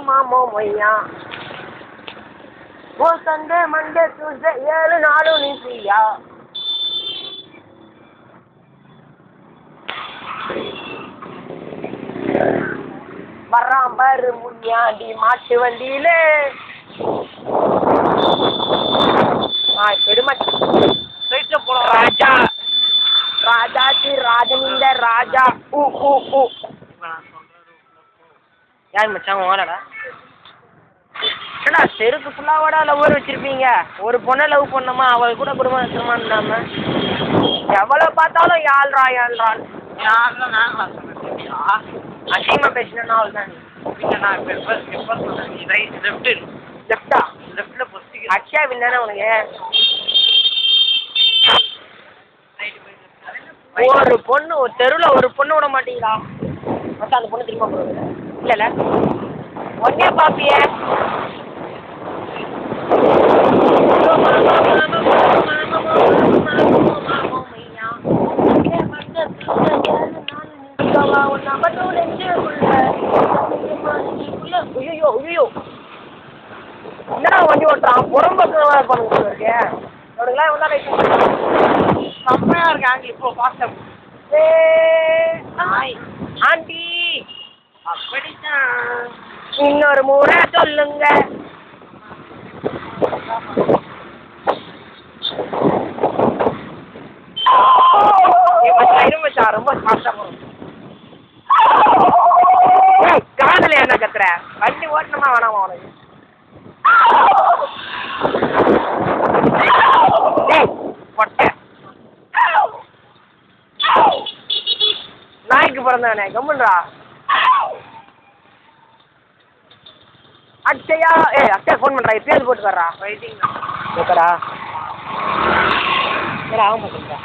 மாமோ மொய்யா ஓ Sunday Monday Tuesday 7 நாளும் நீ ஃப்ரீயா வர்றான் பாரு முனியாண்டி மாட்டு வண்டியிலே போலாம் ராஜா ராஜாச்சி ராஜன் இந்த ராஜா ஊ ஊ ஊ யார் மச்சான் ஓடடா என்னடா தெருக்கு ஃபுல்லாவோட லவ்வர் வச்சிருப்பீங்க ஒரு பொண்ணை லவ் பண்ணோமா அவள் கூட குடும்பம் வச்சுருமா இல்லாம எவ்வளோ பார்த்தாலும் யாழ்ரா யாழ்றான் அசிங்கமா பேசினா அவள் தான் லெஃப்டா லெஃப்டில் பொசிக்க அக்ஷயா தானே உனக்கு ஒரு பொண்ணு ஒரு தெருவில் ஒரு பொண்ணு விட மாட்டீங்களா மச்சா அந்த பொண்ணு திரும்ப போடுறது இல்லைல்ல ஒன்னே பாப்பியே ஐயோ ஐயோ என்ன வண்டி ஓட்டுறான் புறம்பக்கமாக இருப்பானுங்க போல இருக்கே அவனுக்குலாம் வந்தா செம்மையாக இருக்கு ஆங்கிள் இப்போ ஃபாஸ்ட்டாக ஆண்டி அப்படித்தான் இன்னொரு முறை சொல்லுங்க ரொம்ப ஃபாஸ்ட்டாக போகும் காதல என்ன கத்துற வண்டி ஓட்டணுமா வேணாமா உனக்கு நாய்க்கு பிறந்தானே கம்முன்றா அச்சையா அச்சா ஃபோன் பண்ணுறா எப்பயாவது போட்டு வர்றா வெயிட்டிங் ஓகேடா ஏடா ஆக மாட்டேங்கிறா